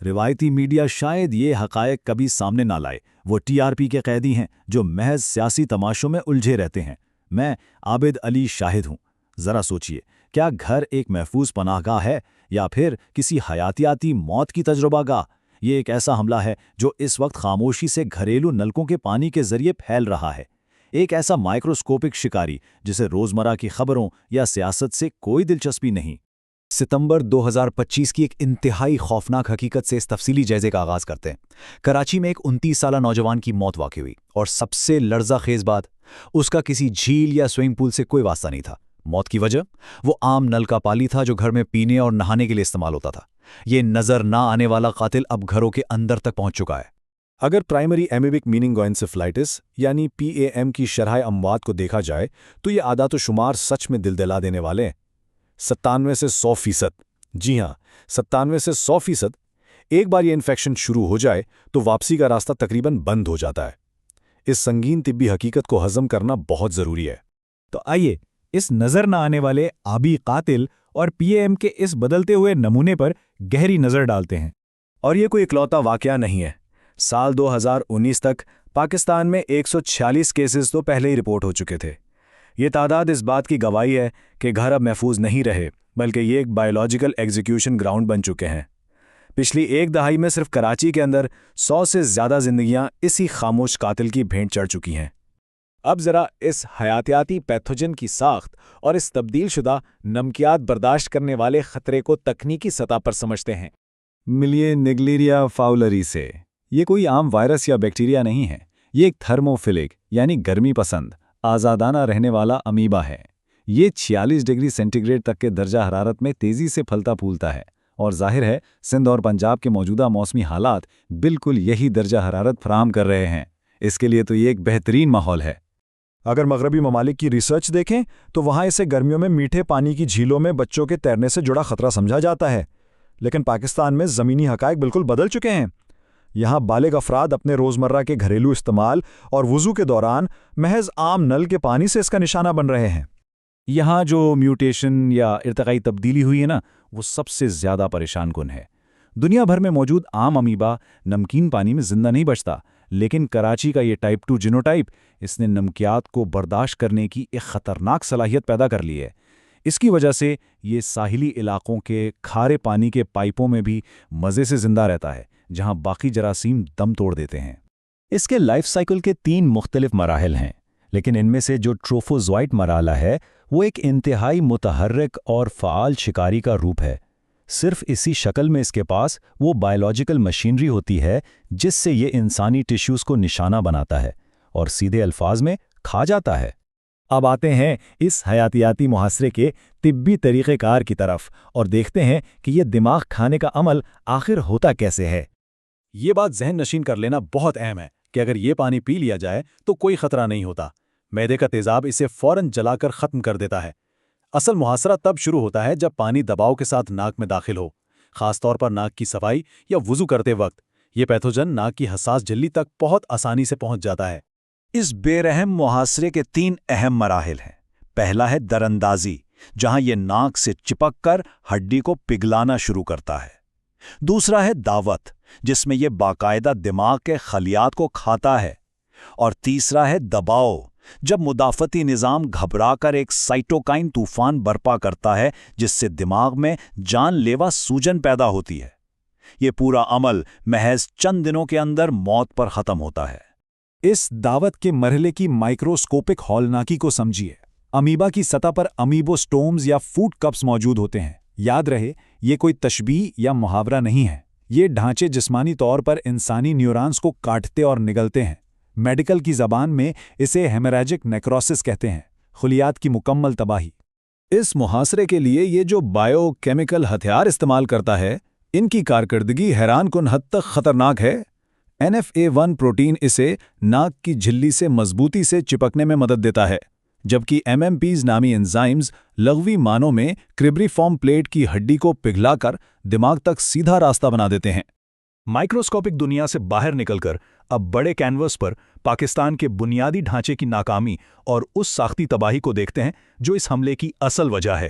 روایتی میڈیا شاید یہ حقائق کبھی سامنے نہ لائے، وہ TRP کے قیدی ہیں جو محض سیاسی تماشوں میں الجھے رہتے ہیں۔ میں عابد علی شاہد ہوں۔ ذرا سوچئے، کیا گھر ایک محفوظ پناہ گاہ ہے یا پھر کسی حیاتیاتی موت کی تجربہ گاہ؟ یہ ایک ایسا حملہ ہے جو اس وقت خاموشی سے گھریلو نلکوں کے پانی کے ذریعے پھیل رہا ہے، ایک ایسا مائکروسکوپک شکاری جسے روزمرہ کی خبروں یا سیاست سے کوئی دلچسپی نہیں۔ ستمبر 2025 کی ایک انتہائی خوفناک حقیقت سے اس تفصیلی جائزے کا آغاز کرتے ہیں۔ کراچی میں ایک 29 سالہ نوجوان کی موت واقع ہوئی، اور سب سے لرزہ خیز بات، اس کا کسی جھیل یا سوئمنگ پول سے کوئی واسطہ نہیں تھا۔ موت کی وجہ؟ وہ عام نل کا پانی تھا جو گھر میں پینے اور نہانے کے لیے استعمال ہوتا تھا۔ یہ نظر نہ آنے والا قاتل اب گھروں کے اندر تک پہنچ چکا ہے۔ اگر پرائمری ایمیبک میننگوانسفلائٹس یعنی PAM کی شرح اموات کو دیکھا جائے تو یہ اعداد و شمار سچ میں دل دلا دینے والے ہیں۔ 97 سے 100%، جی ہاں 97 سے 100%۔ ایک بار یہ انفیکشن شروع ہو جائے تو واپسی کا راستہ تقریباً بند ہو جاتا ہے۔ اس سنگین طبی حقیقت کو ہضم کرنا بہت ضروری ہے۔ تو آئیے اس نظر نہ آنے والے آبی قاتل اور PAM کے اس بدلتے ہوئے نمونے پر گہری نظر ڈالتے ہیں۔ اور یہ کوئی اکلوتا واقعہ نہیں ہے۔ سال 2019 تک پاکستان میں 146 کیسز تو پہلے ہی رپورٹ ہو چکے تھے۔ یہ تعداد اس بات کی گواہی ہے کہ گھر اب محفوظ نہیں رہے، بلکہ یہ ایک بایولوجیکل ایگزیکیوشن گراؤنڈ بن چکے ہیں۔ پچھلی ایک دہائی میں صرف کراچی کے اندر 100 سے زیادہ زندگیاں اسی خاموش قاتل کی بھینٹ چڑھ چکی ہیں۔ اب ذرا اس حیاتیاتی پیتھوجن کی ساخت اور اس تبدیل شدہ نمکیات برداشت کرنے والے خطرے کو تکنیکی سطح پر سمجھتے ہیں۔ ملیے نیگلیریا فاؤلری سے۔ یہ کوئی عام وائرس یا بیکٹیریا نہیں ہے، یہ ایک تھرموفلک یعنی گرمی پسند، آزادانہ رہنے والا امیبا ہے۔ یہ 46 ڈگری سینٹی گریڈ تک کے درجہ حرارت میں تیزی سے پھلتا پھولتا ہے، اور ظاہر ہے سندھ اور پنجاب کے موجودہ موسمی حالات بالکل یہی درجہ حرارت فراہم کر رہے ہیں۔ اس کے لیے تو یہ ایک بہترین ماحول ہے۔ اگر مغربی ممالک کی ریسرچ دیکھیں تو وہاں اسے گرمیوں میں میٹھے پانی کی جھیلوں میں بچوں کے تیرنے سے جڑا خطرہ سمجھا جاتا ہے، لیکن پاکستان میں زمینی حقائق بالکل بدل چکے ہیں۔ یہاں بالغ افراد اپنے روزمرہ کے گھریلو استعمال اور وضو کے دوران محض عام نل کے پانی سے اس کا نشانہ بن رہے ہیں۔ یہاں جو میوٹیشن یا ارتقائی تبدیلی ہوئی ہے نا، وہ سب سے زیادہ پریشان کن ہے۔ دنیا بھر میں موجود عام امیبا نمکین پانی میں زندہ نہیں بچتا، لیکن کراچی کا یہ ٹائپ 2 جینوٹائپ، اس نے نمکیات کو برداشت کرنے کی ایک خطرناک صلاحیت پیدا کر لی ہے۔ اس کی وجہ سے یہ ساحلی علاقوں کے کھارے پانی کے پائپوں میں بھی مزے سے زندہ رہتا ہے، جہاں باقی جراثیم دم توڑ دیتے ہیں۔ اس کے لائف سائیکل کے 3 مختلف مراحل ہیں، لیکن ان میں سے جو ٹروفوزوائٹ مرحلہ ہے وہ ایک انتہائی متحرک اور فعال شکاری کا روپ ہے۔ صرف اسی شکل میں اس کے پاس وہ بایولوجیکل مشینری ہوتی ہے جس سے یہ انسانی ٹیشوز کو نشانہ بناتا ہے اور سیدھے الفاظ میں کھا جاتا ہے۔ اب آتے ہیں اس حیاتیاتی محاصرے کے طبی طریقہ کار کی طرف اور دیکھتے ہیں کہ یہ دماغ کھانے کا عمل آخر ہوتا کیسے ہے۔ یہ بات ذہن نشین کر لینا بہت اہم ہے کہ اگر یہ پانی پی لیا جائے تو کوئی خطرہ نہیں ہوتا۔ معدے کا تیزاب اسے فوراً جلا کر ختم کر دیتا ہے۔ اصل محاصرہ تب شروع ہوتا ہے جب پانی دباؤ کے ساتھ ناک میں داخل ہو، خاص طور پر ناک کی صفائی یا وضو کرتے وقت۔ یہ پیتھوجن ناک کی حساس جھلی تک بہت آسانی سے پہنچ جاتا ہے۔ اس بے رحم محاصرے کے 3 اہم مراحل ہیں۔ پہلا ہے دراندازی، جہاں یہ ناک سے چپک کر ہڈی کو پگھلانا شروع کرتا ہے۔ دوسرا ہے دعوت، جس میں یہ باقاعدہ دماغ کے خلیات کو کھاتا ہے۔ اور تیسرا ہے دباؤ، جب مدافعتی نظام گھبرا کر ایک سائٹوکائن طوفان برپا کرتا ہے جس سے دماغ میں جان لیوا سوجن پیدا ہوتی ہے۔ یہ پورا عمل محض چند دنوں کے اندر موت پر ختم ہوتا ہے۔ اس دعوت کے مرحلے کی مائکروسکوپک ہولناکی کو سمجھیے۔ امیبا کی سطح پر امیبوسٹومز یا فوڈ کپس موجود ہوتے ہیں۔ یاد رہے، یہ کوئی تشبیہ یا محاورہ نہیں ہے۔ یہ ڈھانچے جسمانی طور پر انسانی نیورانز کو کاٹتے اور نگلتے ہیں۔ میڈیکل کی زبان میں اسے ہیموریجک نیکروسس کہتے ہیں، خلیات کی مکمل تباہی۔ اس محاصرے کے لیے یہ جو بائیو کیمیکل ہتھیار استعمال کرتا ہے، ان کی کارکردگی حیران کن حد تک خطرناک ہے۔ NFA1 پروٹین اسے ناک کی جھلی سے مضبوطی سے چپکنے میں مدد دیتا ہے، جبکہ MMPs نامی انزائمز لغوی معنوں میں کریبریفارم پلیٹ کی ہڈی کو پگھلا کر دماغ تک سیدھا راستہ بنا دیتے ہیں۔ مائکروسکوپک دنیا سے باہر نکل کر اب بڑے کینوس پر پاکستان کے بنیادی ڈھانچے کی ناکامی اور اس ساختی تباہی کو دیکھتے ہیں جو اس حملے کی اصل وجہ ہے۔